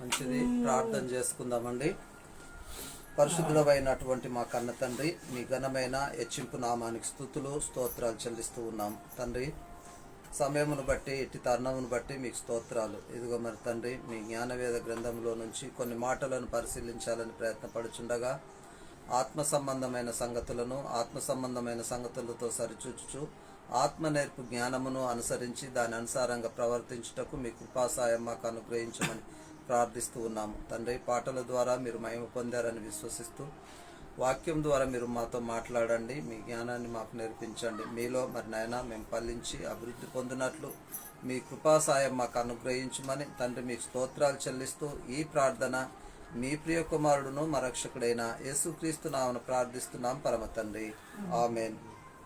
మంచిది. ప్రార్థన చేసుకుందామండి. పరిశుద్ధుడమైనటువంటి మా కన్న తండ్రి, మీ ఘనమైన హెచ్చింపు నామానికి స్తుతులు స్తోత్రాలు చెల్లిస్తూ ఉన్నాం తండ్రి. సమయమును బట్టి ఇటు తరుణమును బట్టి మీకు స్తోత్రాలు. ఇదిగో మరి తండ్రి, మీ జ్ఞానవేద గ్రంథంలో నుంచి కొన్ని మాటలను పరిశీలించాలని ప్రయత్నపడుచుండగా ఆత్మ సంబంధమైన సంగతులతో సరిచూచుచు ఆత్మ నేర్పు జ్ఞానమును అనుసరించి దాని అనుసారంగా ప్రవర్తించుటకు మీ కృపాసాయం మాకు అనుగ్రహించమని ప్రార్థిస్తూ ఉన్నాము తండ్రి. పాటల ద్వారా మీరు మహిమ పొందారని విశ్వసిస్తూ వాక్యం ద్వారా మీరు మాతో మాట్లాడండి, మీ జ్ఞానాన్ని మాకు నేర్పించండి. మీలో మరి నాయన మేము ఫలించి అభివృద్ధి పొందినట్లు మీ కృపాసాయం మాకు అనుగ్రహించమని తండ్రి మీకు స్తోత్రాలు చెల్లిస్తూ ఈ ప్రార్థన మీ ప్రియ కుమారుడును మా రక్షకుడైన యేసుక్రీస్తు నామమున ప్రార్థిస్తున్నాం పరమ తండ్రి, ఆమేన్.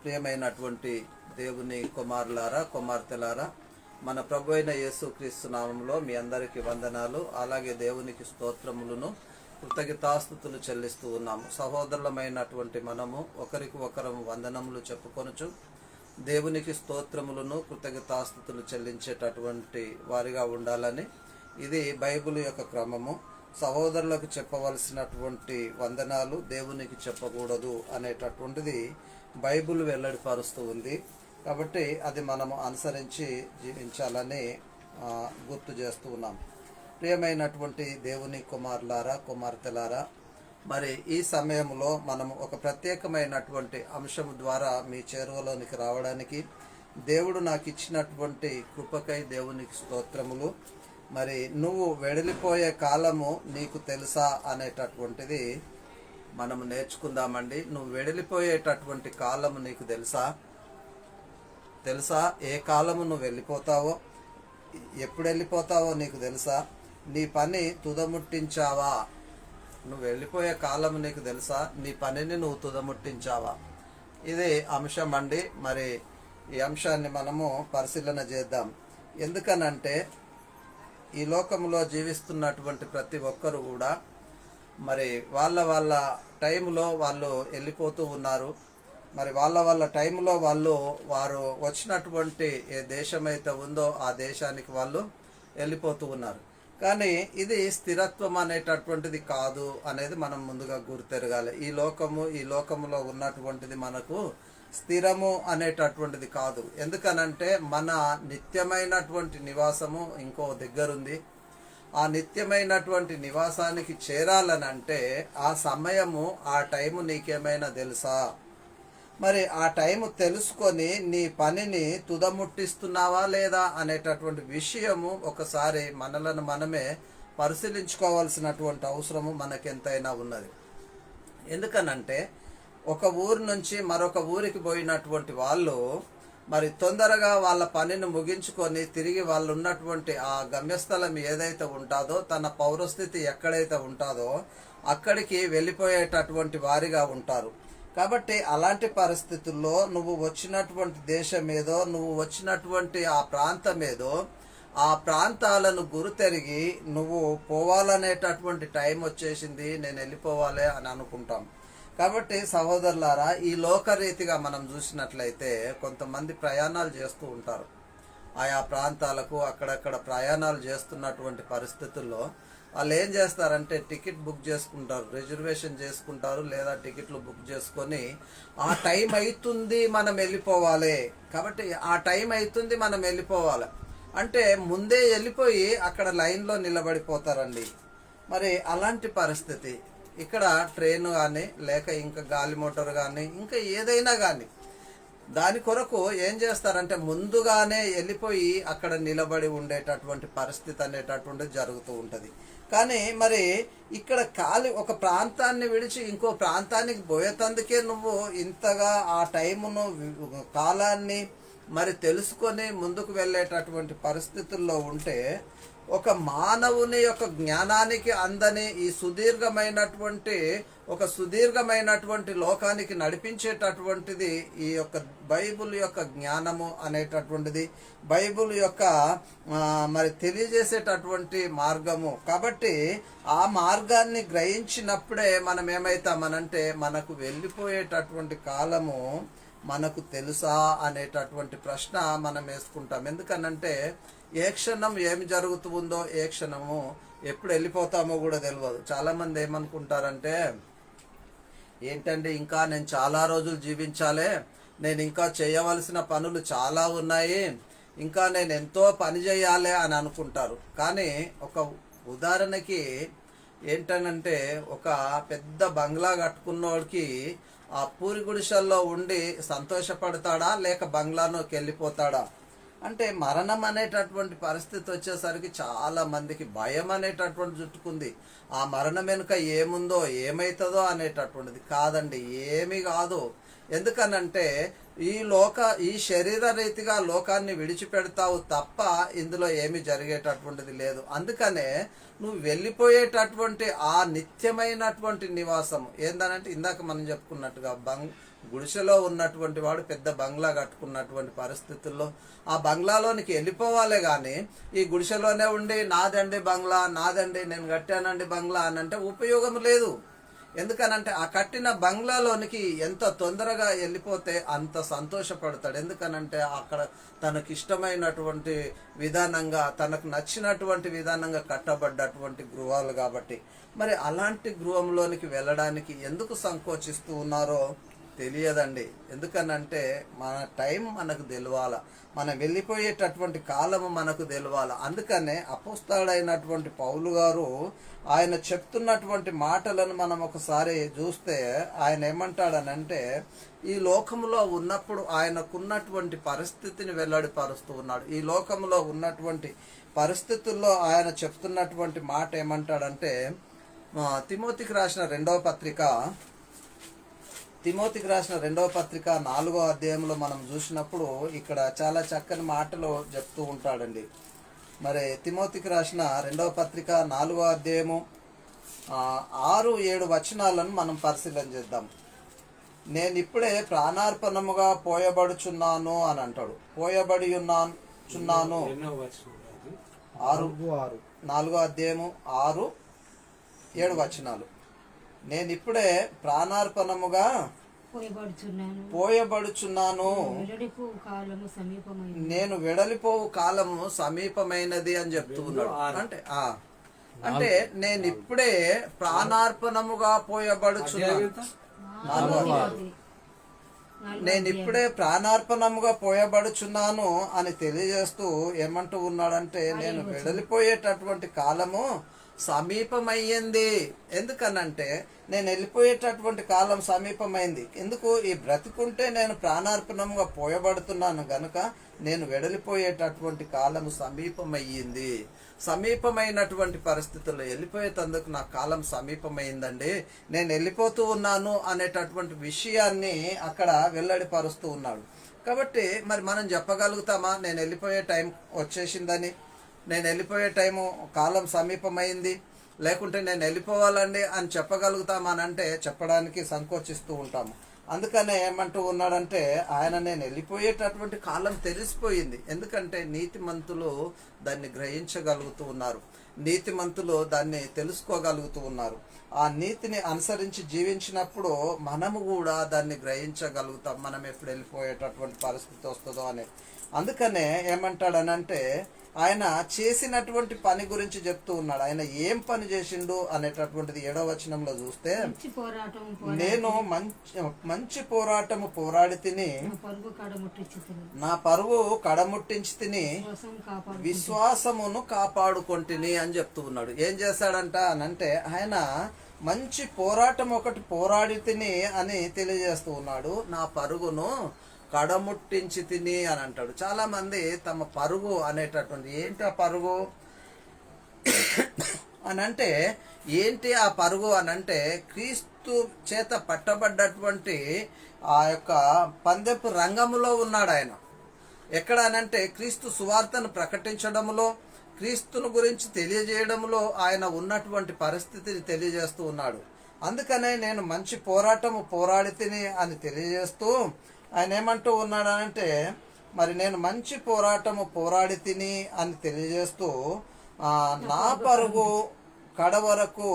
ప్రియమైనటువంటి దేవుని కుమారులారా, కుమార్తెలారా, మన ప్రభు అయిన యేసుక్రీస్తు నామములో మీ అందరికీ వందనాలు, అలాగే దేవునికి స్తోత్రములను కృతజ్ఞతాస్తుతులు చెల్లిస్తూ ఉన్నాము. సహోదరులమైనటువంటి మనము ఒకరికి ఒకరము వందనములు చెప్పుకొనుచు దేవునికి స్తోత్రములను కృతజ్ఞతాస్తుతులు చెల్లించేటటువంటి వారిగా ఉండాలని, ఇది బైబిల్ యొక్క క్రమము. సహోదరులకు చెప్పవలసినటువంటి వందనాలు దేవునికి చెప్పకూడదు అనేటటువంటిది బైబిల్ వెల్లడిపరుస్తూ ఉంది. కాబట్టి అది మనము అనుసరించి జీవించాలని గుర్తు చేస్తూ ఉన్నాం. ప్రియమైనటువంటి దేవుని కుమారులారా, కుమార్తెలారా, మరి ఈ సమయంలో మనము ఒక ప్రత్యేకమైనటువంటి అంశం ద్వారా మీ చేరువలోనికి రావడానికి దేవుడు నాకు ఇచ్చినటువంటి కృపకై దేవునికి స్తోత్రములు. మరి నువ్వు వెడలిపోయే కాలము నీకు తెలుసా అనేటటువంటిది మనము నేర్చుకుందామండి. నువ్వు వెడలిపోయేటటువంటి కాలము నీకు తెలుసా? ఏ కాలము నువ్వు వెళ్ళిపోతావో, ఎప్పుడు వెళ్ళిపోతావో నీకు తెలుసా? నీ పని తుదముట్టించావా? నువ్వు వెళ్ళిపోయే కాలము నీకు తెలుసా? నీ పనిని నువ్వు తుదముట్టించావా? ఇది అంశం అండి. మరి ఈ అంశాన్ని మనము పరిశీలన చేద్దాం. ఎందుకనంటే ఈ లోకంలో జీవిస్తున్నటువంటి ప్రతి ఒక్కరు కూడా మరి వాళ్ళ టైంలో వాళ్ళు వెళ్ళిపోతూ ఉన్నారు. మరి వాళ్ళ టైంలో వారు వచ్చినటువంటి ఏ దేశమైతే ఉందో ఆ దేశానికి వాళ్ళు వెళ్ళిపోతూ ఉన్నారు. కానీ ఇది స్థిరత్వం అనేటటువంటిది కాదు అనేది మనం ముందుగా గుర్తెరగాలి. ఈ లోకములో ఉన్నటువంటిది మనకు స్థిరము అనేటటువంటిది కాదు. ఎందుకనంటే మన నిత్యమైనటువంటి నివాసము ఇంకో దగ్గరుంది. ఆ నిత్యమైనటువంటి నివాసానికి చేరాలనంటే ఆ సమయము, ఆ టైము నీకేమైనా తెలుసా? మరి ఆ టైము తెలుసుకొని నీ పనిని తుదముట్టిస్తున్నావా లేదా అనేటటువంటి విషయము ఒకసారి మనలను మనమే పరిశీలించుకోవాల్సినటువంటి అవసరము మనకెంతైనా ఉన్నది. ఎందుకనంటే ఒక ఊరు నుంచి మరొక ఊరికి పోయినటువంటి వాళ్ళు మరి తొందరగా వాళ్ళ పనిని ముగించుకొని తిరిగి వాళ్ళు ఉన్నటువంటి ఆ గమ్యస్థలం ఏదైతే ఉంటుందో, తన పౌరస్థితి ఎక్కడైతే ఉంటుందో అక్కడికి వెళ్ళిపోయేటటువంటి వారిగా ఉంటారు. కాబట్టి అలాంటి పరిస్థితుల్లో నువ్వు వచ్చినటువంటి దేశం ఏదో, నువ్వు వచ్చినటువంటి ఆ ప్రాంతం ఏదో, ఆ ప్రాంతాలను గుర్తెరిగి నువ్వు పోవాలనేటటువంటి టైం వచ్చేసింది, నేను వెళ్ళిపోవాలి అని అనుకుంటాం. కాబట్టి సహోదరులారా, ఈ లోకరీతిగా మనం చూసినట్లయితే కొంతమంది ప్రయాణాలు చేస్తూ ఉంటారు. ఆయా ప్రాంతాలకు అక్కడక్కడ ప్రయాణాలు చేస్తున్నటువంటి పరిస్థితుల్లో వాళ్ళు ఏం చేస్తారంటే టికెట్ బుక్ చేసుకుంటారు, రిజర్వేషన్ చేసుకుంటారు, లేదా టికెట్లు బుక్ చేసుకొని ఆ టైం అవుతుంది మనం వెళ్ళిపోవాలి, కాబట్టి ఆ టైం అవుతుంది మనం వెళ్ళిపోవాలి అంటే ముందే వెళ్ళిపోయి అక్కడ లైన్లో నిలబడిపోతారండి. మరి అలాంటి పరిస్థితి ఇక్కడ ట్రైన్ కానీ, లేక ఇంకా గాలి మోటార్ కానీ, ఇంకా ఏదైనా కానీ దాని కొరకు ఏం చేస్తారంటే ముందుగానే వెళ్ళిపోయి అక్కడ నిలబడి ఉండేటటువంటి పరిస్థితి అనేటటువంటిది జరుగుతూ ఉంటుంది. కానీ మరి ఇక్కడ ఒక ప్రాంతాన్ని విడిచి ఇంకో ప్రాంతానికి పోయేటందుకే నువ్వు ఇంతగా ఆ టైమును, కాలాన్ని మరి తెలుసుకొని ముందుకు వెళ్ళేటటువంటి పరిస్థితుల్లో ఉంటే ఒక మానవుని యొక్క జ్ఞానానికి అందని ఈ సుదీర్ఘమైనటువంటి లోకానికి నడిపించేటటువంటిది ఈ యొక్క బైబిల్ యొక్క జ్ఞానము అనేటటువంటిది, బైబిల్ యొక్క మరి తెలియజేసేటటువంటి మార్గము. కాబట్టి ఆ మార్గాన్ని గ్రహించినప్పుడే మనం ఏమవుతామనంటే మనకు వెళ్ళిపోయేటటువంటి కాలము మనకు తెలుసా అనేటటువంటి ప్రశ్న మనం వేసుకుంటాం. ఎందుకనంటే ఏ క్షణం ఏమి జరుగుతుందో, ఏ క్షణము ఎప్పుడు వెళ్ళిపోతామో కూడా తెలియదు. చాలామంది ఏమనుకుంటారంటే, ఏంటంటే ఇంకా నేను చాలా రోజులు జీవించాలి, నేను ఇంకా చేయవలసిన పనులు చాలా ఉన్నాయి, ఇంకా నేను ఎంతో పని చేయాలి అని అనుకుంటారు. కానీ ఒక ఉదాహరణకి ఏంటనంటే, ఒక పెద్ద బంగ్లా కట్టుకున్నోడికి ఆ పూరి గుడిసెల్లో ఉండి సంతోషపడతాడా లేక బంగ్లాలోకి వెళ్ళిపోతాడా? అంటే మరణం అనేటటువంటి పరిస్థితి వచ్చేసరికి చాలా మందికి భయం అనేటటువంటి చుట్టుకుంది. ఆ మరణం వెనుక ఏముందో ఏమవుతుందో అనేటటువంటిది. కాదండి, ఏమీ కాదు. ఎందుకనంటే ఈ శరీర రీతిగా లోకాన్ని విడిచిపెడతావు తప్ప ఇందులో ఏమి జరిగేటటువంటిది లేదు. అందుకనే నువ్వు వెళ్ళిపోయేటటువంటి ఆ నిత్యమైనటువంటి నివాసం ఏందనంటే, ఇందాక మనం చెప్పుకున్నట్టుగా గుడిసెలో ఉన్నటువంటి వాడు పెద్ద బంగ్లా కట్టుకున్నటువంటి పరిస్థితుల్లో ఆ బంగ్లాలోనికి వెళ్ళిపోవాలే కానీ ఈ గుడిసెలోనే ఉండి నాదండి బంగ్లా, నాదండి, నేను కట్టానండి బంగ్లా అని అంటే ఉపయోగం లేదు. ఎందుకనంటే ఆ కట్టిన బంగ్లాలోనికి ఎంత తొందరగా వెళ్ళిపోతే అంత సంతోషపడతాడు. ఎందుకనంటే అక్కడ తనకు ఇష్టమైనటువంటి విధానంగా, తనకు నచ్చినటువంటి విధానంగా కట్టబడ్డటువంటి గృహాలు కాబట్టి. మరి అలాంటి గృహంలోనికి వెళ్ళడానికి ఎందుకు సంకోచిస్తూ ఉన్నారో తెలియదండి. ఎందుకనంటే మన టైం మనకు తెలియాల, మనం వెళ్ళిపోయేటటువంటి కాలము మనకు తెలియాల. అందుకనే అపోస్తలుడైనటువంటి పౌలు గారు ఆయన చెప్తున్నటువంటి మాటలను మనం ఒకసారి చూస్తే ఆయన ఏమంటాడనంటే, ఈ లోకంలో ఉన్నప్పుడు ఆయనకున్నటువంటి పరిస్థితిని వెల్లడిపరుస్తూ ఉన్నాడు. ఈ లోకంలో ఉన్నటువంటి పరిస్థితుల్లో ఆయన చెప్తున్నటువంటి మాట ఏమంటాడంటే, తిమోతికి రాసిన రెండవ పత్రిక 4వ అధ్యాయంలో మనం చూసినప్పుడు ఇక్కడ చాలా చక్కని మాటలు చెప్తూ ఉంటాడండి. మరి తిమోతికి రాసిన 2వ పత్రిక 4వ అధ్యాయము 6-7 వచనాలను మనం పరిశీలన చేద్దాం. నేను ఇప్పుడే ప్రాణార్పణముగా పోయబడుచున్నాను అని అంటాడు. పోయబడి చున్నాను 4వ అధ్యాయము 6-7 వచనాలు. నేను ఇప్పుడే ప్రాణార్పణముగా పోయబడుచున్నాను, నేను వెడలిపోవు కాలము సమీపమైనది అని చెప్తూ ఉన్నాడు. అంటే నేను ఇప్పుడే ప్రాణార్పణముగా పోయబడుచున్నాను, నేను ఇప్పుడే ప్రాణార్పణముగా పోయబడుచున్నాను అని తెలియజేస్తూ ఏమంటూ ఉన్నాడంటే, నేను వెడలిపోయేటటువంటి కాలము సమీపమయ్యింది. ఎందుకనంటే నేను వెళ్ళిపోయేటటువంటి కాలం సమీపమైంది. ఎందుకు? ఈ బ్రతికుంటే నేను ప్రాణార్పణంగా పోయబడుతున్నాను గనుక నేను వెడలిపోయేటటువంటి కాలం సమీపమయ్యింది. సమీపమైనటువంటి పరిస్థితుల్లో వెళ్ళిపోయేటందుకు నా కాలం సమీపమైందండి, నేను వెళ్ళిపోతూ ఉన్నాను అనేటటువంటి విషయాన్ని అక్కడ వెల్లడిపరుస్తూ ఉన్నాడు. కాబట్టి మరి మనం చెప్పగలుగుతామా నేను వెళ్ళిపోయే టైం వచ్చేసిందని, నేను వెళ్ళిపోయే టైము కాలం సమీపమైంది, లేకుంటే నేను వెళ్ళిపోవాలండి అని చెప్పగలుగుతామనంటే చెప్పడానికి సంకోచిస్తూ ఉంటాము. అందుకనే ఏమంటూ ఉన్నాడంటే ఆయన, నేను వెళ్ళిపోయేటటువంటి కాలం తెలిసిపోయింది. ఎందుకంటే నీతిమంతులు దాన్ని గ్రహించగలుగుతూ ఉన్నారు, నీతిమంతులు దాన్ని తెలుసుకోగలుగుతూ ఉన్నారు. ఆ నీతిని అనుసరించి జీవించినప్పుడు మనము కూడా దాన్ని గ్రహించగలుగుతాం, మనం ఎప్పుడు వెళ్ళిపోయేటటువంటి పరిస్థితి వస్తుందో అని. అందుకనే ఏమంటాడనంటే ఆయన చేసినటువంటి పని గురించి చెప్తూ ఉన్నాడు. ఆయన ఏం పని చేసిండు అనేటటువంటిది 7వ వచనంలో చూస్తే, నేను మంచి పోరాటము పోరాడి తిని నా పరువు కడముట్టించి తిని విశ్వాసమును కాపాడుకొంటిని అని చెప్తూ ఉన్నాడు. ఏం చేశాడంట అనంటే ఆయన మంచి పోరాటం ఒకటి పోరాడి తిని అని తెలియజేస్తూ ఉన్నాడు. నా పరుగును కడముట్టించి తిని అని అంటాడు. చాలా మంది తమ పరుగు అనేటటువంటి, ఏంటి ఆ పరుగు అనంటే ఏంటి ఆ పరుగు అనంటే, క్రీస్తు చేత పట్టబడ్డటువంటి ఆ యొక్క పందెపు రంగములో ఉన్నాడు ఆయన. ఎక్కడ అనంటే క్రీస్తు సువార్తను ప్రకటించడంలో, క్రీస్తును గురించి తెలియజేయడంలో ఆయన ఉన్నటువంటి పరిస్థితిని తెలియజేస్తూ ఉన్నాడు. అందుకనే నేను మంచి పోరాటము పోరాడి తిని అని తెలియజేస్తూ ఆయన ఏమంటూ ఉన్నాడనంటే, మరి నేను మంచి పోరాటము పోరాడి తిని అని తెలియజేస్తూ నా పరుగు కడ వరకు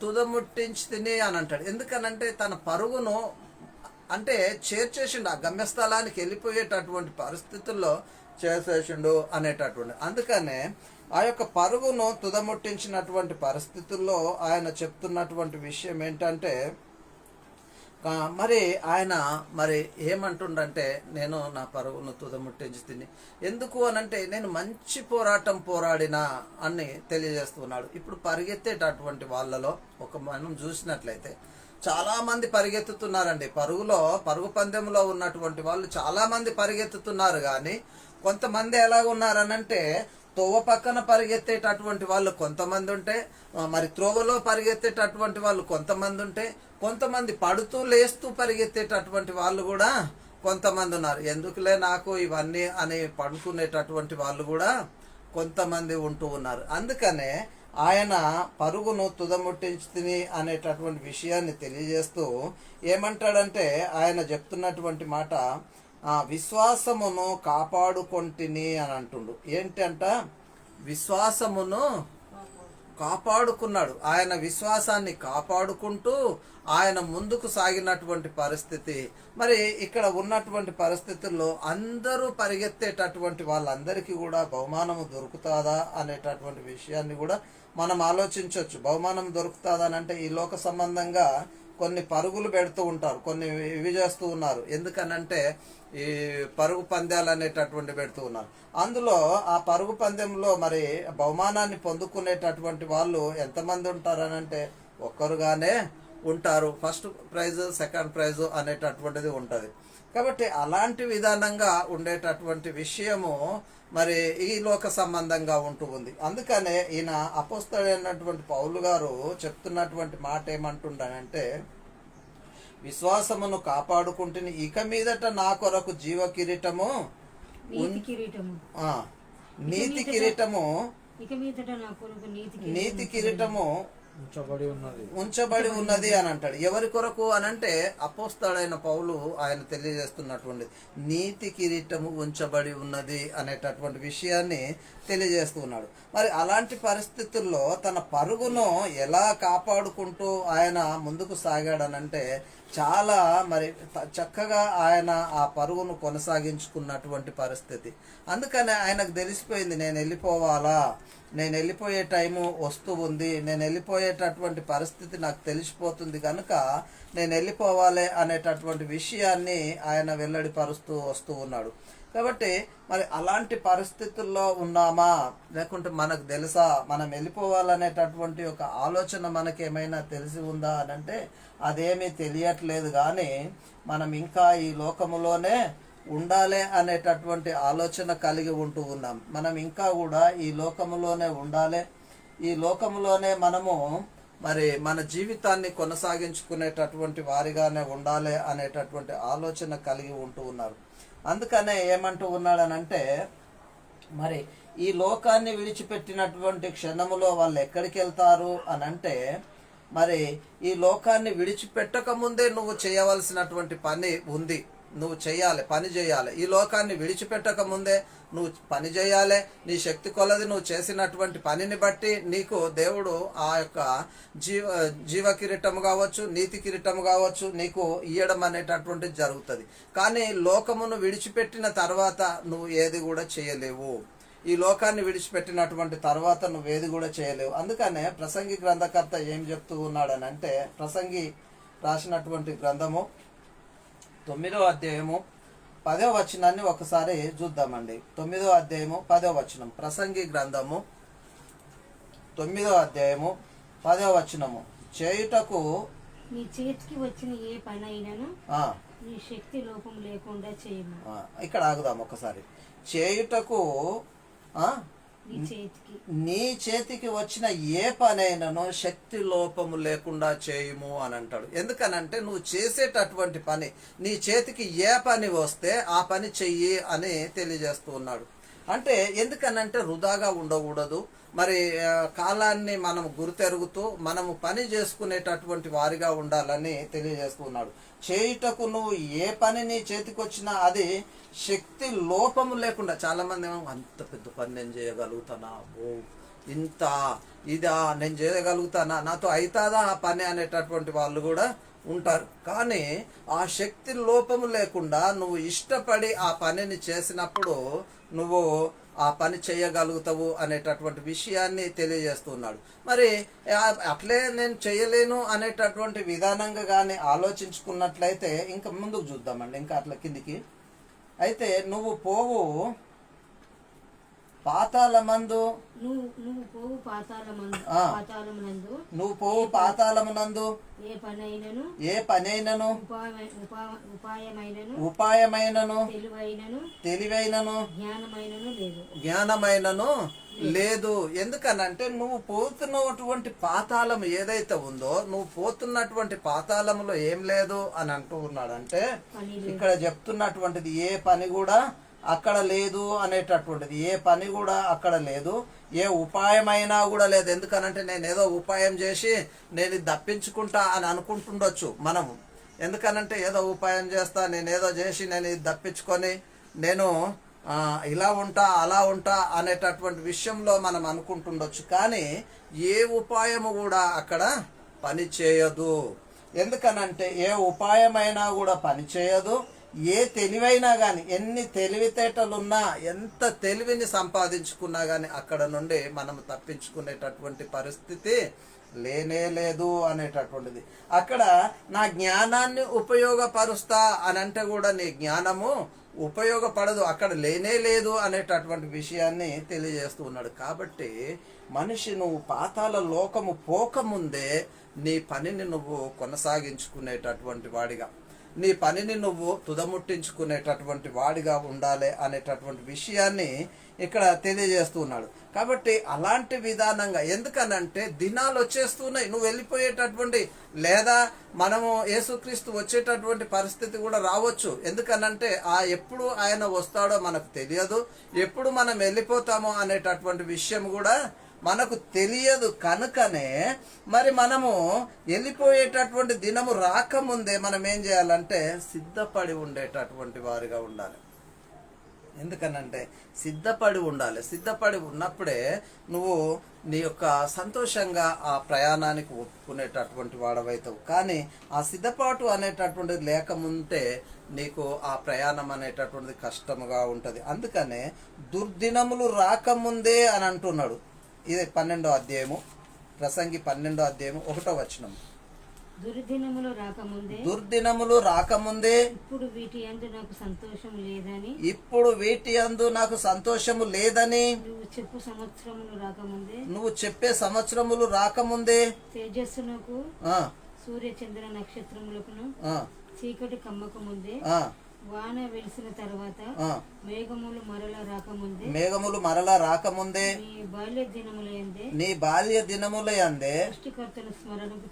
తుదముట్టించి తిని అని అంటాడు. ఎందుకనంటే తన పరుగును అంటే చేర్చేసిండు, ఆ గమ్యస్థలానికి వెళ్ళిపోయేటటువంటి పరిస్థితుల్లో చేసేసిండు అనేటటువంటి. అందుకనే ఆ యొక్క పరుగును తుదముట్టించినటువంటి పరిస్థితుల్లో ఆయన చెప్తున్నటువంటి విషయం ఏంటంటే, మరి ఆయన మరి ఏమంటుండంటే, నేను నా పరుగును తుదముట్టించి తిని, ఎందుకు అనంటే నేను మంచి పోరాటం పోరాడినా అని తెలియజేస్తున్నాడు. ఇప్పుడు పరిగెత్తేటటువంటి వాళ్ళలో మనం చూసినట్లయితే చాలా మంది పరిగెత్తుతున్నారండి. పరుగు పందెంలో ఉన్నటువంటి వాళ్ళు చాలా మంది పరిగెత్తుతున్నారు. కానీ కొంతమంది ఎలాగున్నారనంటే, తోవ పక్కన పరిగెత్తేటటువంటి వాళ్ళు కొంతమంది ఉంటే, మరి త్రోవలో పరిగెత్తేటటువంటి వాళ్ళు కొంతమంది ఉంటే, కొంతమంది పడుతూ లేస్తూ పరిగెత్తేటటువంటి వాళ్ళు కూడా కొంతమంది ఉన్నారు. ఎందుకులే నాకు ఇవన్నీ అని పడుకునేటటువంటి వాళ్ళు కూడా కొంతమంది ఉంటూ ఉన్నారు. అందుకనే ఆయన పరుగును తుదముట్టించి అనేటటువంటి విషయాన్ని తెలియజేస్తూ ఏమంటాడంటే, ఆయన చెప్తున్నటువంటి మాట, విశ్వాసమును కాపాడుకొంటిని అని అంటుండు. ఏంటంట? విశ్వాసమును కాపాడుకున్నాడు. ఆయన విశ్వాసాన్ని కాపాడుకుంటూ ఆయన ముందుకు సాగినటువంటి పరిస్థితి. మరి ఇక్కడ ఉన్నటువంటి పరిస్థితుల్లో అందరూ పరిగెత్తేటటువంటి వాళ్ళందరికీ కూడా బహుమానము దొరుకుతాదా అనేటటువంటి విషయాన్ని కూడా మనం ఆలోచించవచ్చు. బహుమానం దొరుకుతాదా అంటే, ఈ లోక సంబంధంగా కొన్ని పరుగులు పెడుతూ ఉంటారు, కొన్ని ఇవి చేస్తూ ఉన్నారు. ఎందుకనంటే ఈ పరుగు పందాలు అనేటటువంటి పెడుతూ ఉన్నారు. అందులో ఆ పరుగు పందెంలో మరి బహుమానాన్ని పొందుకునేటటువంటి వాళ్ళు ఎంతమంది ఉంటారనంటే ఒక్కరుగానే ఉంటారు. ఫస్ట్ ప్రైజ్, సెకండ్ ప్రైజ్ అనేటటువంటిది ఉంటుంది. కాబట్టి అలాంటి విధానంగా ఉండేటటువంటి విషయము మరి ఈ లోక సంబంధంగా ఉంటూ ఉంది. అందుకనే ఈయన అపోస్తలుడైనటువంటి పౌలు గారు చెప్తున్నటువంటి మాట ఏమంటుండనంటే, విశ్వాసమును కాపాడుకుంటుని ఇక మీదట నా కొరకు జీవ కిరీటము, నీతి కిరీటము, నీతి కిరీటము ఉంచబడి ఉన్నది అని అంటాడు. ఎవరి కొరకు అనంటే అపోస్తలుడైన పౌలు ఆయన తెలియజేస్తున్నటువంటి నీతి కిరీటము ఉంచబడి ఉన్నది అనేటటువంటి విషయాన్ని తెలియజేస్తున్నాడు. మరి అలాంటి పరిస్థితుల్లో తన పరుగును ఎలా కాపాడుకుంటూ ఆయన ముందుకు సాగాడనంటే, చాలా మరి చక్కగా ఆయన ఆ పరుగును కొనసాగించుకున్నటువంటి పరిస్థితి. అందుకనే ఆయనకు తెలిసిపోయింది, నేను వెళ్ళిపోవాలా, నేను వెళ్ళిపోయే టైము వస్తూ ఉంది, నేను వెళ్ళిపోయేటటువంటి పరిస్థితి నాకు తెలిసిపోతుంది కనుక నేను వెళ్ళిపోవాలి అనేటటువంటి విషయాన్ని ఆయన వెల్లడిపరుస్తూ వస్తూ ఉన్నాడు. కాబట్టి మరి అలాంటి పరిస్థితుల్లో ఉన్నామా, లేకుంటే మనకు తెలుసా మనం వెళ్ళిపోవాలనేటటువంటి ఒక ఆలోచన మనకేమైనా తెలిసి ఉందా అని అంటే అదేమీ తెలియట్లేదు. కానీ మనం ఇంకా ఈ లోకములోనే ఉండాలి అనేటటువంటి ఆలోచన కలిగి ఉంటూ ఉన్నాం. మనం ఇంకా కూడా ఈ లోకములోనే ఉండాలి, ఈ లోకములోనే మనము మరి మన జీవితాన్ని కొనసాగించుకునేటటువంటి వారిగానే ఉండాలి అనేటటువంటి ఆలోచన కలిగి ఉంటూ ఉన్నారు. అందుకనే ఏమంటూ ఉన్నాడనంటే, మరి ఈ లోకాన్ని విడిచిపెట్టినటువంటి క్షణములో వాళ్ళు ఎక్కడికి వెళ్తారు అని అంటే, మరి ఈ లోకాన్ని విడిచిపెట్టక ముందే నువ్వు చేయవలసినటువంటి పని ఉంది, నువ్వు చేయాలి, పని చేయాలి. ఈ లోకాన్ని విడిచిపెట్టక ముందే నువ్వు పని చేయాలి. నీ శక్తి కొలది నువ్వు చేసినటువంటి పనిని బట్టి నీకు దేవుడు ఆ యొక్క జీవ కిరీటము కావచ్చు, నీతి కిరీటము కావచ్చు నీకు ఇయ్యడం అనేటటువంటిది జరుగుతుంది. కానీ లోకమును విడిచిపెట్టిన తర్వాత నువ్వు ఏది కూడా చేయలేవు. ఈ లోకాన్ని విడిచిపెట్టినటువంటి తర్వాత నువ్వేది కూడా చేయలేవు. అందుకనే ప్రసంగి గ్రంథకర్త ఏం చెప్తూ ఉన్నాడనంటే, ప్రసంగి రాసినటువంటి గ్రంథము 9వ అధ్యాయము 10వ వచనాన్ని ఒకసారి చూద్దామండి. 9వ అధ్యాయము 10వ వచనం, ప్రసంగి గ్రంథము 9వ అధ్యాయము 10వ వచనము, చేయుటకు నీ చేతికి వచ్చిన ఏ పని అయినను నీ శక్తి లోపం లేకుండా చేయము. ఇక్కడ ఆగుదాం ఒకసారి. చేయుటకు నీ చేతికి వచ్చిన ఏ పనైనను శక్తి లోపము లేకుండా చేయము అని అంటాడు. ఎందుకనంటే నువ్వు చేసేటటువంటి పని, నీ చేతికి ఏ పని వస్తే ఆ పని చెయ్యి అని తెలియజేస్తూ ఉన్నాడు. అంటే ఎందుకనంటే వృధాగా ఉండకూడదు. మరి కాలాన్ని మనం గుర్తెరుగుతూ మనము పని చేసుకునేటటువంటి వారిగా ఉండాలని తెలియజేస్తున్నాడు. చేయుటకు నువ్వు ఏ పని నీ చేతికి వచ్చినా అది శక్తి లోపము లేకుండా. చాలా మంది ఏమో అంత పెద్ద పని నేను చేయగలుగుతానా, ఇంత ఇదా నేను చేయగలుగుతానా, నాతో అవుతాదా ఆ పని అనేటటువంటి వాళ్ళు కూడా ఉంటారు. కానీ ఆ శక్తి లోపము లేకుండా నువ్వు ఇష్టపడి ఆ పనిని చేసినప్పుడు నువ్వు ఆ పని చేయగలుగుతావు అనేటటువంటి విషయాన్ని తెలియజేస్తున్నాడు. మరి అట్లే నేను చేయలేను అనేటటువంటి విధానంగా కానీ ఆలోచించుకున్నట్లయితే ఇంకా ముందుకు చూద్దామండి, ఇంకా అట్లా కిందికి. అయితే నువ్వు పోవు పాతాళమందు, నువ్వు పోవు పాతాళమునందు ఏ పనైనను ఉపాయమైనను తెలివైనను జ్ఞానమైనను లేదు. ఎందుకనంటే నువ్వు పోతున్నటువంటి పాతాళం ఏదైతే ఉందో, నువ్వు పోతున్నటువంటి పాతాళంలో ఏం లేదు అని అంటూ ఉన్నాడంటే, ఇక్కడ చెప్తున్నటువంటిది ఏ పని కూడా అక్కడ లేదు అనేటటువంటిది. ఏ పని కూడా అక్కడ లేదు, ఏ ఉపాయమైనా కూడా లేదు. ఎందుకనంటే నేను ఏదో ఉపాయం చేసి నేను ఇది తప్పించుకుంటా అని అనుకుంటుండొచ్చు మనము. ఎందుకనంటే ఏదో ఉపాయం చేస్తా, నేను ఏదో చేసి నేను ఇది తప్పించుకొని నేను ఇలా ఉంటా అలా ఉంటా అనేటటువంటి విషయంలో మనం అనుకుంటుండొచ్చు. కానీ ఏ ఉపాయము కూడా అక్కడ పని చేయదు. ఎందుకనంటే ఏ ఉపాయమైనా కూడా పని చేయదు. ఏ తెలివైనా కానీ, ఎన్ని తెలివితేటలున్నా, ఎంత తెలివిని సంపాదించుకున్నా కానీ అక్కడ నుండి మనం తప్పించుకునేటటువంటి పరిస్థితి లేనే లేదు అనేటటువంటిది. అక్కడ నా జ్ఞానాన్ని ఉపయోగపరుస్తా అని అంటే కూడా నీ జ్ఞానము ఉపయోగపడదు, అక్కడ లేనే లేదు అనేటటువంటి విషయాన్ని తెలియజేస్తూ ఉన్నాడు. కాబట్టి మనిషి నువ్వు పాతాళ లోకము పోకముందే నీ పనిని నువ్వు కొనసాగించుకునేటటువంటి వాడిగా, నీ పనిని నువ్వు తుదముట్టించుకునేటటువంటి వాడిగా ఉండాలి అనేటటువంటి విషయాన్ని ఇక్కడ తెలియజేస్తున్నాడు. కాబట్టి అలాంటి విధానంగా, ఎందుకనంటే దినాలు వచ్చేస్తున్నాయి, నువ్వు వెళ్ళిపోయేటటువంటి లేదా మనము యేసుక్రీస్తు వచ్చేటటువంటి పరిస్థితి కూడా రావచ్చు. ఎందుకనంటే ఎప్పుడు ఆయన వస్తాడో మనకు తెలియదు, ఎప్పుడు మనం వెళ్ళిపోతామో అనేటటువంటి విషయం కూడా మనకు తెలియదు. కనుకనే మరి మనము వెళ్ళిపోయేటటువంటి దినము రాకముందే మనం ఏం చేయాలంటే సిద్ధపడి ఉండేటటువంటి వారిగా ఉండాలి. ఎందుకనంటే సిద్ధపడి ఉండాలి. సిద్ధపడి ఉన్నప్పుడే నువ్వు నీ యొక్క సంతోషంగా ఆ ప్రయాణానికి ఒప్పుకునేటటువంటి వాడవైతావు. కానీ ఆ సిద్ధపాటు అనేటటువంటిది లేకముంటే నీకు ఆ ప్రయాణం అనేటటువంటిది కష్టముగా ఉంటుంది. అందుకనే దుర్దినములు రాకముందే అని అంటున్నాడు. ఇది 12వ అధ్యాయము, ప్రసంగి 12వ అధ్యాయము 1వ వచనం. దుర్దినములు రాకముందే ఇప్పుడు వీటి యందు నాకు సంతోషము లేదని నువ్వు చెప్పే సంవత్సరములు రాకముందే తేజస్సునకు సూర్య చంద్ర నక్షత్రములకు చీకటి కమ్మక ముందే వాన వెలిసిన తర్వాత మేఘములు మరల రాకముందే నీ బాల్య దినములయందే నీ సృష్టికర్తను స్మరణకు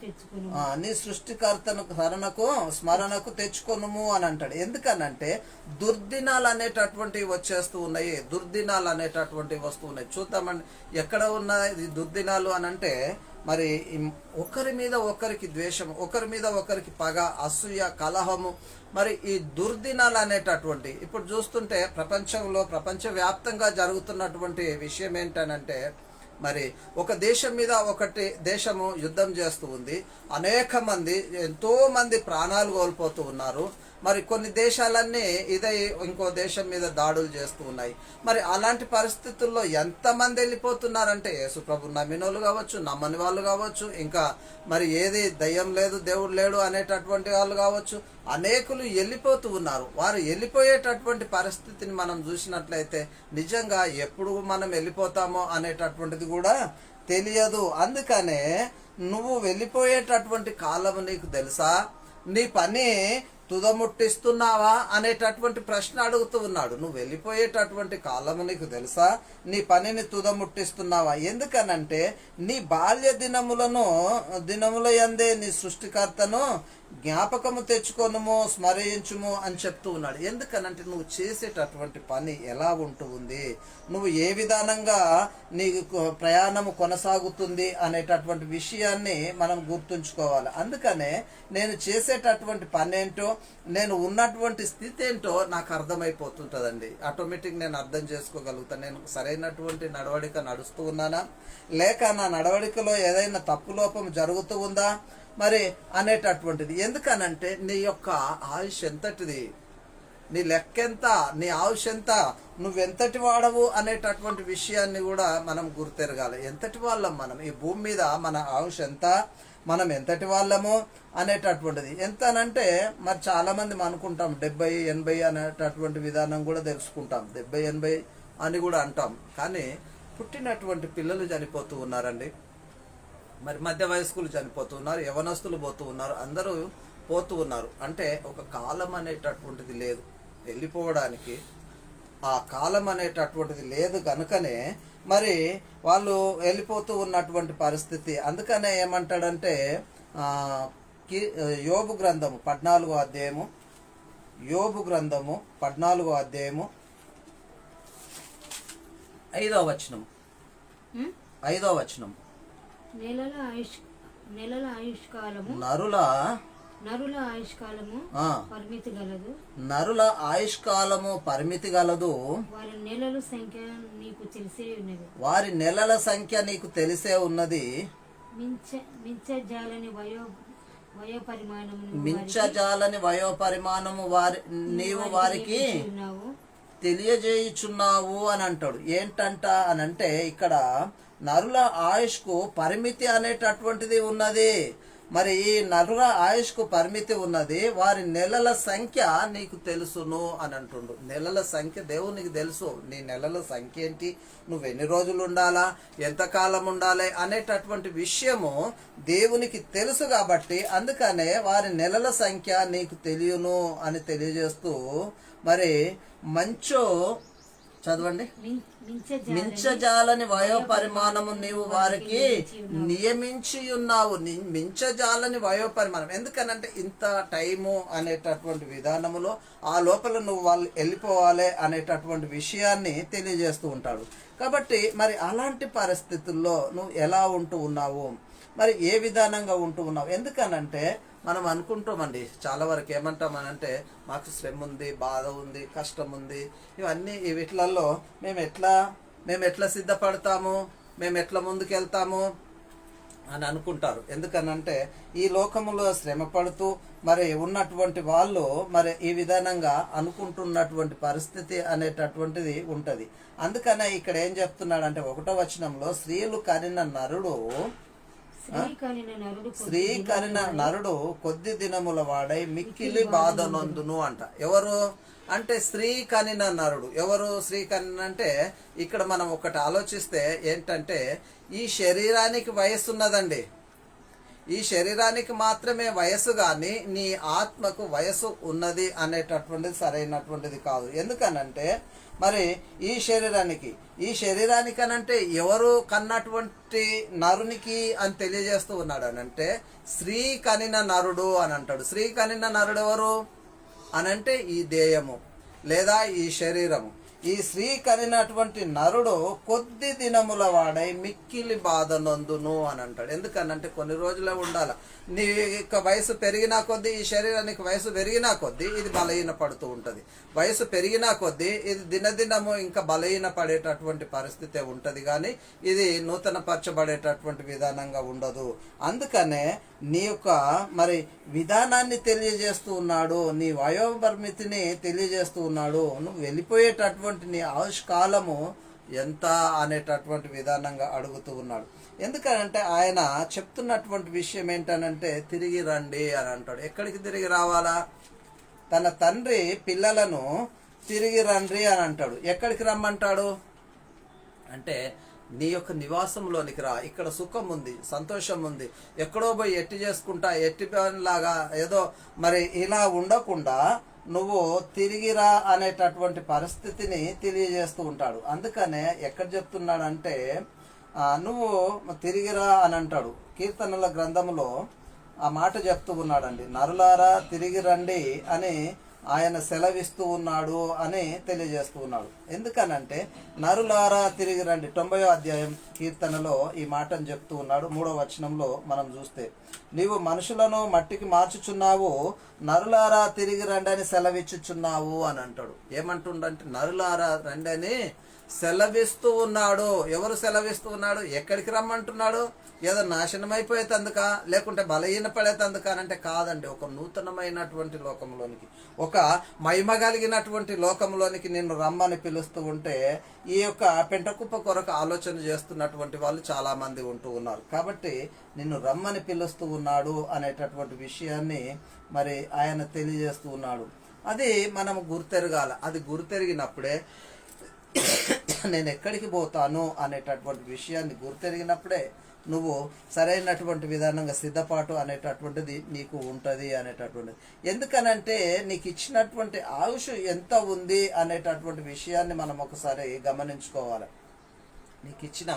తెచ్చుకొనుము అని అంటాడు. ఎందుకనంటే దుర్దినాలు అనేటటువంటివి వచ్చేస్తూ ఉన్నాయి, దుర్దినాలు అనేటటువంటివి వస్తూ ఉన్నాయి. చూద్దామండి ఎక్కడ ఉన్నాయి దుర్దినాలు అని అంటే, మరి ఒకరి మీద ఒకరికి ద్వేషం, ఒకరి మీద ఒకరికి పగ, అసూయ, కలహము, మరి ఈ దుర్దినాలు అనేటటువంటి ఇప్పుడు చూస్తుంటే ప్రపంచవ్యాప్తంగా జరుగుతున్నటువంటి విషయం ఏంటనంటే, మరి ఒక దేశం మీద ఒకటి దేశము యుద్ధం చేస్తూ ఉంది, అనేక మంది ఎంతో మంది ప్రాణాలు కోల్పోతూ ఉన్నారు. మరి కొన్ని దేశాలన్నీ ఇదే ఇంకో దేశం మీద దాడులు చేస్తూ ఉన్నాయి. మరి అలాంటి పరిస్థితుల్లో ఎంతమంది వెళ్ళిపోతున్నారంటే, యేసుప్రభు నమ్మినోళ్ళు కావచ్చు, నమ్మని వాళ్ళు కావచ్చు, ఇంకా మరి ఏది దయ్యం లేదు దేవుడు లేడు అనేటటువంటి వాళ్ళు కావచ్చు, అనేకులు వెళ్ళిపోతూ ఉన్నారు. వారు వెళ్ళిపోయేటటువంటి పరిస్థితిని మనం చూసినట్లయితే నిజంగా ఎప్పుడు మనం వెళ్ళిపోతామో అనేటటువంటిది కూడా తెలియదు. అందుకనే నువ్వు వెళ్ళిపోయేటటువంటి కాలం నీకు తెలుసా, నీ పని తుదముట్టిస్తున్నావా అనేటటువంటి ప్రశ్న అడుగుతూ ఉన్నాడు. నువ్వు వెళ్ళిపోయేటటువంటి కాలము నీకు తెలుసా, నీ పనిని తుదముట్టిస్తున్నావా? ఎందుకనంటే నీ బాల్య దినముల యందే నీ సృష్టికర్తను జ్ఞాపకము తెచ్చుకొనుము, స్మరించుము అని చెప్తూ ఉన్నాడు. ఎందుకనంటే నువ్వు చేసేటటువంటి పని ఎలా ఉంటుంది, నువ్వు ఏ విధానంగా నీ ప్రయాణము కొనసాగుతుంది అనేటటువంటి విషయాన్ని మనం గుర్తుంచుకోవాలి. అందుకనే నేను చేసేటటువంటి పని ఏంటో, నేను ఉన్నటువంటి స్థితి ఏంటో నాకు అర్థమైపోతుంటుందండి. ఆటోమేటిక్ నేను అర్థం చేసుకోగలుగుతాను, నేను సరైనటువంటి నడవడిక నడుస్తూ ఉన్నానా, లేక నా నడవడికలో ఏదైనా తప్పు లోపం జరుగుతూ ఉందా మరి అనేటటువంటిది. ఎందుకనంటే నీ యొక్క ఆయుష్ ఎంతటిది, నీ లెక్కెంత, నీ ఆయుష్ ఎంత, నువ్వెంతటి వాడవు అనేటటువంటి విషయాన్ని కూడా మనం గుర్తెరగాలి. ఎంతటి వాళ్ళం మనం ఈ భూమి మీద, మన ఆయుష్ ఎంత, మనం ఎంతటి వాళ్ళము అనేటటువంటిది. ఎంత అనంటే మరి చాలామంది అనుకుంటాం 70-80 అనేటటువంటి విధానం కూడా తెలుసుకుంటాం, 70-80 అని కూడా అంటాం. కానీ పుట్టినటువంటి పిల్లలు చనిపోతూ ఉన్నారండి, మరి మధ్య వయస్కులు చనిపోతూ ఉన్నారు, యవనస్తులు పోతూ ఉన్నారు, అందరూ పోతూ ఉన్నారు. అంటే ఒక కాలం అనేటటువంటిది లేదు వెళ్ళిపోవడానికి, ఆ కాలం అనేటటువంటిది లేదు కనుకనే మరి వాళ్ళు వెళ్ళిపోతూ ఉన్నటువంటి పరిస్థితి. అందుకనే ఏమంటాడంటే యోబు గ్రంథము 14వ అధ్యాయము, యోబు గ్రంథము 14వ అధ్యాయము 5వ వచనం, 5వ వచనం. నెలల ఆయుష్కాలము నరుల ఆయుష్కాలము పరిమితి గలదు, నరుల ఆయుష్కాలము పరిమితి గలదు, వారి నెలల సంఖ్య నీకు తెలిసే ఉన్నది, వారి నెలల సంఖ్య నీకు తెలిసే ఉన్నది. మించజాలని వయోపరిమాణము నీవు వారికి తెలియజేయుచున్నావు అని అంటాడు. ఏంటంట అనంటే ఇక్కడ నరుల ఆయుష్కు పరిమితి అనేటటువంటిది ఉన్నది. మరి ఈ నరుల ఆయుష్కు పరిమితి ఉన్నది, వారి నెలల సంఖ్య నీకు తెలుసును అని అంటుండు. నెలల సంఖ్య దేవునికి తెలుసు. నీ నెలల సంఖ్య ఏంటి, నువ్వు ఎన్ని రోజులు ఉండాలా, ఎంతకాలం ఉండాలి అనేటటువంటి విషయము దేవునికి తెలుసు. కాబట్టి అందుకనే వారి నెలల సంఖ్య నీకు తెలియను అని తెలియజేస్తూ మరి మంచు చదవండి. మించజాలని వయోపరిమాణము నీవు వారికి నియమించి ఉన్నావు. మించజాలని వయోపరిమాణం ఎందుకనంటే ఇంత టైము అనేటటువంటి విధానములో ఆ లోపల నువ్వు వాళ్ళు వెళ్ళిపోవాలి అనేటటువంటి విషయాన్ని తెలియజేస్తూ ఉంటాడు. కాబట్టి మరి అలాంటి పరిస్థితుల్లో నువ్వు ఎలా ఉంటూ ఉన్నావు, మరి ఏ విధానంగా ఉంటూ ఉన్నావు. ఎందుకనంటే మనం అనుకుంటామండి చాలా వరకు ఏమంటామనంటే మాకు శ్రమ ఉంది, బాధ ఉంది, కష్టం ఉంది, ఇవన్నీ వీటిలలో మేము ఎట్లా సిద్ధపడతాము, మేము ఎట్లా ముందుకెళ్తాము అని అనుకుంటారు. ఎందుకనంటే ఈ లోకములో శ్రమ పడుతూ మరి ఉన్నటువంటి వాళ్ళు మరి ఈ విధానంగా అనుకుంటున్నటువంటి పరిస్థితి అనేటటువంటిది ఉంటుంది. అందుకనే ఇక్కడ ఏం చెప్తున్నాడంటే 1వ వచనంలో స్త్రీలు కనిన నరుడు కొద్ది దినముల వాడై మిక్కిలి బాధ నొందును అంట. ఎవరు అంటే స్త్రీ కనిన నరుడు. ఎవరు స్త్రీ కనిన అంటే ఇక్కడ మనం ఒకటి ఆలోచిస్తే ఏంటంటే ఈ శరీరానికి వయస్సు ఉన్నదండి, ఈ శరీరానికి మాత్రమే వయస్సు, కానీ నీ ఆత్మకు వయస్సు ఉన్నది అనేటటువంటిది సరైనటువంటిది కాదు. ఎందుకనంటే మరి ఈ శరీరానికి అనంటే ఎవరు కన్నటువంటి నరునికి అని తెలియజేస్తూ ఉన్నాడు అనంటే స్త్రీ కనిన నరుడు అని అంటాడు. స్త్రీ కనిన నరుడు ఎవరు అనంటే ఈ దేహము లేదా ఈ శరీరము. ఈ స్త్రీ కనినటువంటి నరుడు కొద్ది దినముల వాడై మిక్కిలి బాధ నొందును అని అంటాడు. ఎందుకనంటే కొన్ని రోజులే ఉండాలి. నీ యొక్క వయసు పెరిగినా కొద్దీ, ఈ శరీరానికి వయసు పెరిగినా కొద్దీ ఇది బలహీన పడుతూ ఉంటుంది. వయసు పెరిగినా కొద్దీ ఇది దినదినము ఇంకా బలహీన పడేటటువంటి పరిస్థితి ఉంటుంది, కానీ ఇది నూతనపరచబడేటటువంటి విధానంగా ఉండదు. అందుకనే నీ యొక్క మరి విధానాన్ని తెలియజేస్తూ ఉన్నాడు, నీ వయోపరిమితిని తెలియజేస్తూ ఉన్నాడు. నువ్వు వెళ్ళిపోయేటటువంటి నీ ఆయుష్కాలము ఎంత అనేటటువంటి విధానంగా అడుగుతూ ఉన్నాడు. ఎందుకంటే ఆయన చెప్తున్నటువంటి విషయం ఏంటనంటే తిరిగి రండి అని అంటాడు. ఎక్కడికి తిరిగి రావాలా? తన తండ్రి పిల్లలను తిరిగి రండి అని అంటాడు. ఎక్కడికి రమ్మంటాడు అంటే నీ యొక్క నివాసంలోనికి రా, ఇక్కడ సుఖం ఉంది, సంతోషం ఉంది. ఎక్కడో పోయి ఎట్టి చేసుకుంటా ఎట్టి లాగా ఏదో మరి ఇలా ఉండకుండా నువ్వు తిరిగిరా అనేటటువంటి పరిస్థితిని తెలియజేస్తూ ఉంటాడు. అందుకనే ఎక్కడ చెప్తున్నాడంటే నువ్వు తిరిగిరా అని అంటాడు. కీర్తనల గ్రంథంలో ఆ మాట చెప్తూ ఉన్నాడండి. నరులారా తిరిగి రండి అని ఆయన సెలవిస్తూ ఉన్నాడు అని తెలియజేస్తూ ఉన్నాడు. ఎందుకనంటే నరులారా తిరిగి రండి, 90వ అధ్యాయం కీర్తనలో ఈ మాటను చెప్తూ ఉన్నాడు. 3వ వచనంలో మనం చూస్తే, నీవు మనుషులను మట్టికి మార్చుచున్నావు, నరులారా తిరిగి రండి అని సెలవిచ్చుచున్నావు అని అంటాడు. ఏమంటుండంటే నరులారా రండి అని సెలవిస్తూ ఉన్నాడు. ఎవరు సెలవిస్తూ ఉన్నాడు? ఎక్కడికి రమ్మంటున్నాడు? ఏదో నాశనం అయిపోయేతందుక, లేకుంటే బలహీన పడేతందుక అంటే కాదండి. ఒక నూతనమైనటువంటి లోకంలోనికి, ఒక మహిమ కలిగినటువంటి లోకంలోనికి నిన్ను రమ్మని పిలుస్తూ ఉంటే ఈ యొక్క పెంటకుప్ప కొరకు ఆలోచన చేస్తున్నటువంటి వాళ్ళు చాలా మంది ఉంటూ ఉన్నారు. కాబట్టి నిన్ను రమ్మని పిలుస్తూ ఉన్నాడు అనేటటువంటి విషయాన్ని మరి ఆయన తెలియజేస్తూ ఉన్నాడు. అది మనం గుర్తెరగాల. అది గుర్తెరిగినప్పుడే నేను ఎక్కడికి పోతాను అనేటటువంటి విషయాన్ని గుర్తెరిగినప్పుడే నువ్వు సరైనటువంటి విధానంగా సిద్ధపాటు అనేటటువంటిది నీకు ఉంటుంది అనేటటువంటిది. ఎందుకనంటే నీకు ఇచ్చినటువంటి ఆయుష్ ఎంత ఉంది అనేటటువంటి విషయాన్ని మనం ఒకసారి గమనించుకోవాలి. నీకు ఇచ్చిన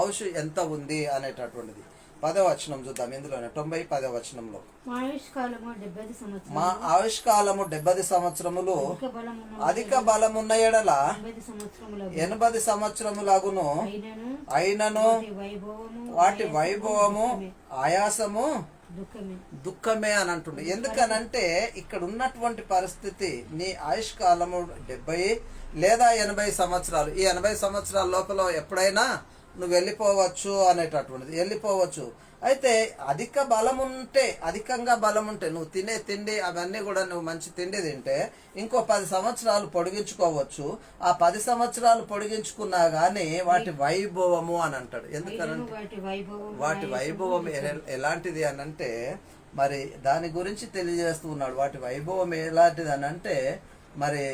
ఆయుష్ ఎంత ఉంది అనేటటువంటిది 10వ వచనం చూద్దాం. ఇందులోనే 10వ వచనంలో, మా ఆయుష్కాలము 70 సంవత్సరములు, మా ఆయుష్కాలము 70 సంవత్సరములు, అధిక బలమున్న ఎడల 80 సంవత్సరములగును, అయినను వాటి వైభవము ఆయాసము దుఃఖమే అని అంటుండే. ఎందుకనంటే ఇక్కడ ఉన్నటువంటి పరిస్థితి, నీ ఆయుష్కాలము 70 లేదా 80 సంవత్సరాలు. ఈ 80 సంవత్సరాల లోపల ఎప్పుడైనా నువ్వు వెళ్ళిపోవచ్చు అనేటటువంటిది, వెళ్ళిపోవచ్చు. అయితే అధికంగా బలం ఉంటే నువ్వు తినే తిండి అవన్నీ కూడా నువ్వు మంచి తిండి తింటే ఇంకో 10 సంవత్సరాలు పొడిగించుకోవచ్చు. ఆ 10 సంవత్సరాలు పొడిగించుకున్నా గానీ వాటి వైభవము అని అంటాడు. ఎందుకనంటే వాటి వైభవం ఎలాంటిది అని అంటే మరి దాని గురించి తెలియజేస్తూ ఉన్నాడు. వాటి వైభవం ఎలాంటిది అని అంటే మరి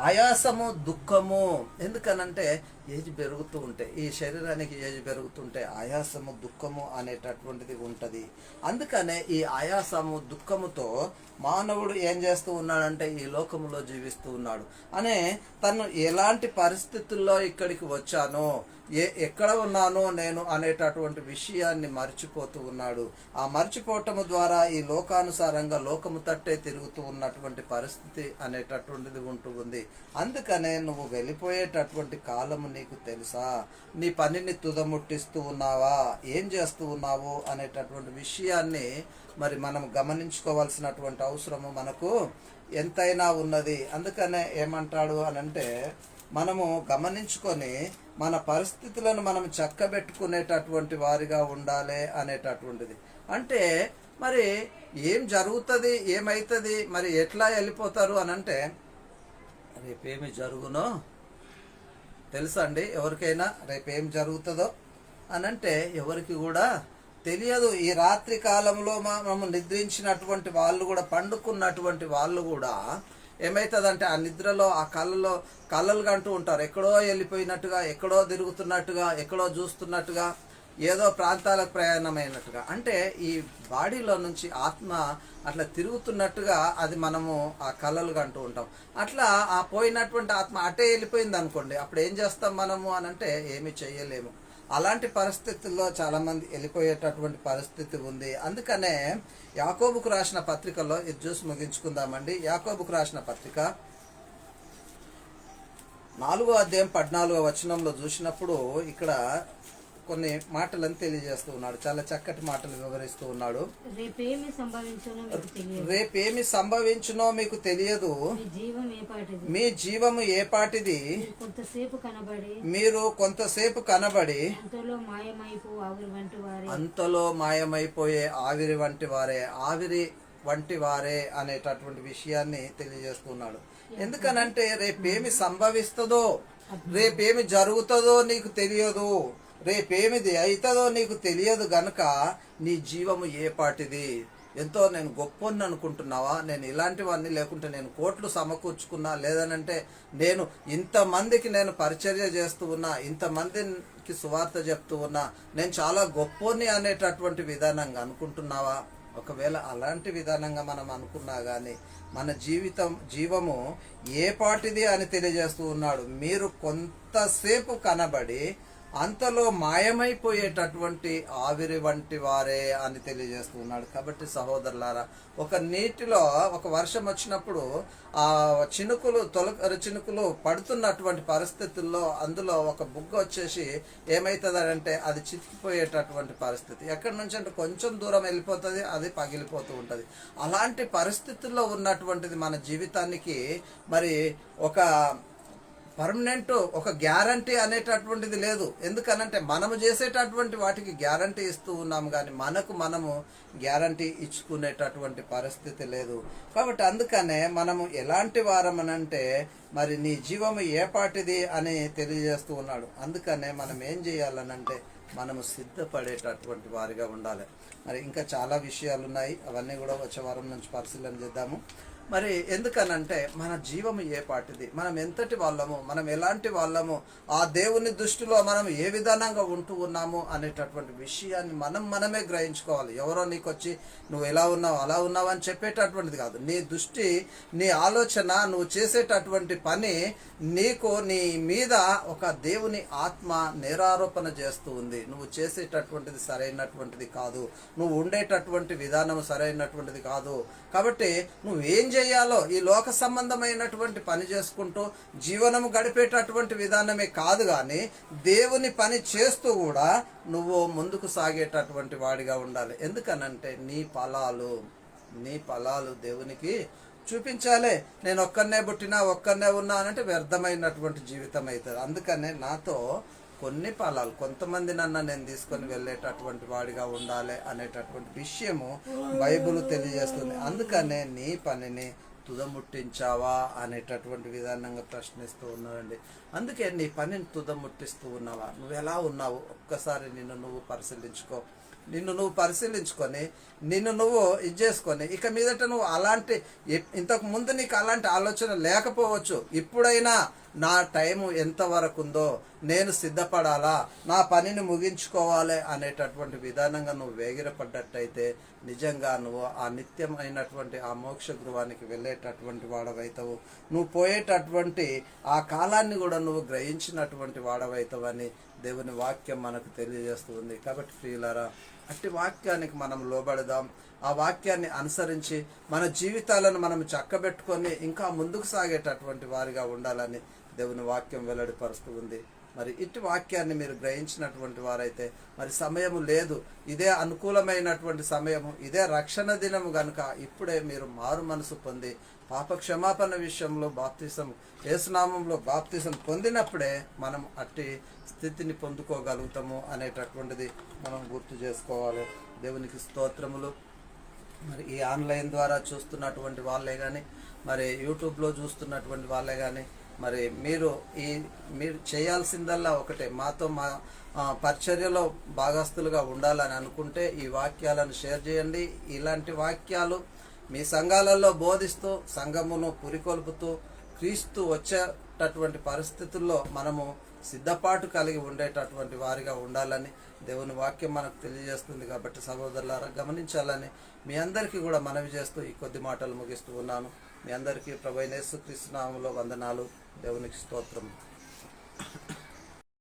ఆయాసము దుఃఖము. ఎందుకనంటే ఏజ్ పెరుగుతూ ఉంటే, ఈ శరీరానికి ఏజ్ పెరుగుతుంటే ఆయాసము దుఃఖము అనేటటువంటిది ఉంటుంది. అందుకనే ఈ ఆయాసము దుఃఖముతో మానవుడు ఏం చేస్తూ ఉన్నాడంటే ఈ లోకములో జీవిస్తూ ఉన్నాడు. అనే తను ఎలాంటి పరిస్థితుల్లో ఇక్కడికి వచ్చానో, ఎక్కడ ఉన్నానో నేను అనేటటువంటి విషయాన్ని మర్చిపోతూ ఉన్నాడు. ఆ మర్చిపోవటము ద్వారా ఈ లోకానుసారంగా లోకము తట్టే తిరుగుతూ ఉన్నటువంటి పరిస్థితి అనేటటువంటిది ఉంటూ ఉంది. అందుకనే నువ్వు వెళ్ళిపోయేటటువంటి కాలము నీకు తెలుసా? నీ పనిని తుదముట్టిస్తూ ఉన్నావా? ఏం చేస్తూ ఉన్నావు అనేటటువంటి విషయాన్ని మరి మనం గమనించుకోవాల్సినటువంటి అవసరము మనకు ఎంతైనా ఉన్నది. అందుకనే ఏమంటాడు అనంటే మనము గమనించుకొని మన పరిస్థితులను మనం చక్కబెట్టుకునేటటువంటి వారిగా ఉండాలి అనేటటువంటిది. అంటే మరి ఏం జరుగుతుంది, ఏమవుతుంది, మరి ఎట్లా వెళ్ళిపోతారు అనంటే రేపేమి జరుగునో తెలుసా అండి? ఎవరికైనా రేపేం జరుగుతుందో అనంటే ఎవరికి కూడా తెలియదు. ఈ రాత్రి కాలంలో మనం నిద్రించినటువంటి వాళ్ళు కూడా, పండుకున్నటువంటి వాళ్ళు కూడా ఏమవుతుందంటే ఆ నిద్రలో ఆ కళ్ళలు కంటూ ఉంటారు. ఎక్కడో వెళ్ళిపోయినట్టుగా, ఎక్కడో తిరుగుతున్నట్టుగా, ఎక్కడో చూస్తున్నట్టుగా, ఏదో ప్రాంతాలకు ప్రయాణమైనట్టుగా. అంటే ఈ బాడీలో నుంచి ఆత్మ అట్లా తిరుగుతున్నట్టుగా అది మనము ఆ కళ్ళలు కంటూ ఉంటాం. అట్లా ఆ పోయినటువంటి ఆత్మ అటే వెళ్ళిపోయింది అనుకోండి, అప్పుడు ఏం చేస్తాం మనము అనంటే ఏమీ చెయ్యలేము. అలాంటి పరిస్థితుల్లో చాలా మంది వెళ్ళిపోయేటటువంటి పరిస్థితి ఉంది. అందుకనే యాకోబుకు రాసిన పత్రికలో ఇది చూసి ముగించుకుందామండి. యాకోబుకు రాసిన పత్రిక 4వ అధ్యాయం 14వ వచనంలో చూసినప్పుడు ఇక్కడ కొన్ని మాటలను తెలియజేస్తూ ఉన్నాడు. చాలా చక్కటి మాటలు వివరిస్తూ ఉన్నాడు. రేపేమి సంభవించునో మీకు తెలియదు, మీ జీవము ఏపాటిది, మీరు కొంతసేపు కనబడి అంతలో మాయమైపోయే ఆవిరి వంటి వారే, ఆవిరి వంటి వారే అనేటటువంటి విషయాన్ని తెలియజేస్తున్నాడు. ఎందుకనంటే రేపేమి సంభవిస్తుందో, రేపేమి జరుగుతుందో నీకు తెలియదు, రేపేమిది అవుతుందో నీకు తెలియదు గనక నీ జీవము ఏపాటిది. ఎంతో నేను గొప్పని అనుకుంటున్నావా? నేను ఇలాంటివన్నీ లేకుంటే నేను కోట్లు సమకూర్చుకున్నా, లేదనంటే నేను ఇంతమందికి నేను పరిచర్య చేస్తూ ఉన్నా, ఇంతమందికి సువార్త చెప్తూ ఉన్నా, నేను చాలా గొప్పని అనేటటువంటి విధానంగా అనుకుంటున్నావా? ఒకవేళ అలాంటి విధానంగా మనం అనుకున్నా కానీ మన జీవము ఏ పాటిది అని తెలియజేస్తూ ఉన్నాడు. మీరు కొంతసేపు కనబడి అంతలో మాయమైపోయేటటువంటి ఆవిరి వంటి వారే అని తెలియజేస్తున్నాడు. కాబట్టి సహోదరులారా, ఒక నీటిలో ఒక వర్షం వచ్చినప్పుడు ఆ చినుకులు తొలకరి చినుకులు పడుతున్నటువంటి పరిస్థితుల్లో అందులో ఒక బుగ్గ వచ్చేసి ఏమవుతుందంటే అది చితికిపోయేటటువంటి పరిస్థితి. ఎక్కడి నుంచి అంటే కొంచెం దూరం వెళ్ళిపోతుంది, అది పగిలిపోతూ ఉంటుంది. అలాంటి పరిస్థితుల్లో ఉన్నటువంటిది మన జీవితానికి మరి ఒక పర్మనెంట్ ఒక గ్యారంటీ అనేటటువంటిది లేదు. ఎందుకనంటే మనము చేసేటటువంటి వాటికి గ్యారంటీ ఇస్తూ ఉన్నాము, కానీ మనము గ్యారంటీ ఇచ్చుకునేటటువంటి పరిస్థితి లేదు. కాబట్టి అందుకనే మనము ఎలాంటి వారమనంటే మరి నీ జీవము ఏ పాటిది అని తెలియజేస్తూ ఉన్నాడు. అందుకనే మనం ఏం చేయాలనంటే మనము సిద్ధపడేటటువంటి వారిగా ఉండాలి. మరి ఇంకా చాలా విషయాలు ఉన్నాయి, అవన్నీ కూడా వచ్చే వారం నుంచి పరిశీలన చేద్దాము. మరి ఎందుకనంటే మన జీవము ఏ పాటిది, మనం ఎంతటి వాళ్ళము, మనం ఎలాంటి వాళ్ళము, ఆ దేవుని దృష్టిలో మనం ఏ విధానంగా ఉంటూ ఉన్నాము అనేటటువంటి విషయాన్ని మనమే గ్రహించుకోవాలి. ఎవరో నీకు వచ్చి నువ్వు ఎలా ఉన్నావు అలా ఉన్నావు అని చెప్పేటటువంటిది కాదు. నీ దృష్టి, నీ ఆలోచన, నువ్వు చేసేటటువంటి పని నీకు నీ మీద ఒక దేవుని ఆత్మ నేరారోపణ చేస్తూ ఉంది. నువ్వు చేసేటటువంటిది సరైనటువంటిది కాదు, నువ్వు ఉండేటటువంటి విధానం సరైనటువంటిది కాదు. కాబట్టి నువ్వేం చేయాలో ఈ లోక సంబంధమైనటువంటి పని చేసుకుంటూ జీవనము గడిపేటటువంటి విధానమే కాదు, కానీ దేవుని పని చేస్తూ కూడా నువ్వు ముందుకు సాగేటటువంటి వాడిగా ఉండాలి. ఎందుకనంటే నీ ఫలాలు దేవునికి చూపించాలి. నేను ఒక్కనే పుట్టినా ఒక్కనే ఉన్నా అంటే వ్యర్థమైనటువంటి జీవితం అవుతుంది. అందుకనే నాతో కొన్ని ఫలాలు, కొంతమంది నేను తీసుకొని వెళ్ళేటటువంటి వాడిగా ఉండాలి అనేటటువంటి విషయము బైబిల్ తెలియజేస్తుంది. అందుకనే నీ పనిని తుదముట్టించావా అనేటటువంటి విధానంగా ప్రశ్నిస్తూ ఉన్నాడండి. అందుకే నీ పనిని తుదముట్టిస్తూ ఉన్నావా, నువ్వు ఎలా ఉన్నావు ఒక్కసారి నిన్ను నువ్వు పరిశీలించుకొని నిన్ను నువ్వు ఇది చేసుకొని ఇక మీదట నువ్వు అలాంటి, ఇంతకు ముందు నీకు అలాంటి ఆలోచన లేకపోవచ్చు, ఇప్పుడైనా నా టైము ఎంతవరకు ఉందో, నేను సిద్ధపడాలా, నా పనిని ముగించుకోవాలి అనేటటువంటి విధానంగా నువ్వు వేగిరపడ్డట్టయితే నిజంగా నువ్వు ఆ నిత్యమైనటువంటి ఆ మోక్ష గృహానికి వెళ్ళేటటువంటి వాడవైతావు. నువ్వు పోయేటటువంటి ఆ కాలాన్ని కూడా నువ్వు గ్రహించినటువంటి వాడవైతావని దేవుని వాక్యం మనకు తెలియజేస్తుంది. కాబట్టి ప్రియులారా, అట్టి వాక్యానికి మనం లోబడదాం. ఆ వాక్యాన్ని అనుసరించి మన జీవితాలను మనం చక్కబెట్టుకొని ఇంకా ముందుకు సాగేటటువంటి వారిగా ఉండాలని దేవుని వాక్యం వెల్లడిపరుస్తూ ఉంది. మరి ఇటు వాక్యాన్ని మీరు గ్రహించినటువంటి వారైతే మరి సమయము లేదు, ఇదే అనుకూలమైనటువంటి సమయము, ఇదే రక్షణ దినము గనుక ఇప్పుడే మీరు మారు మనసు పొంది పాప క్షమాపణ విషయంలో బాప్తిసం, యేసునామంలో బాప్తిసం పొందినప్పుడే మనం అట్టి స్థితిని పొందుకోగలుగుతాము అనేటటువంటిది మనం గుర్తు చేసుకోవాలి. దేవునికి స్తోత్రములు. మరి ఈ ఆన్లైన్ ద్వారా చూస్తున్నటువంటి వాళ్ళే కానీ, మరి యూట్యూబ్లో చూస్తున్నటువంటి వాళ్ళే కానీ, మరి మీరు చేయాల్సిందల్లా ఒకటే, మాతో మా పరిచర్యలో భాగస్తులుగా ఉండాలని అనుకుంటే ఈ వాక్యాలను షేర్ చేయండి. ఇలాంటి వాక్యాలు మీ సంఘాలలో బోధిస్తూ సంఘమును పురికొల్పుతూ క్రీస్తు వచ్చేటటువంటి పరిస్థితుల్లో మనము సిద్ధపాటు కలిగి ఉండేటటువంటి వారిగా ఉండాలని దేవుని వాక్యం మనకు తెలియజేస్తుంది. కాబట్టి సహోదరులారా, గమనించాలని మీ అందరికీ కూడా మనవి చేస్తూ ఈ కొద్ది మాటలు ముగిస్తూ ఉన్నాను. మీ అందరికీ ప్రభువైన యేసుక్రీస్తు నామములో వందనాలు. దేవునికి స్తోత్రం.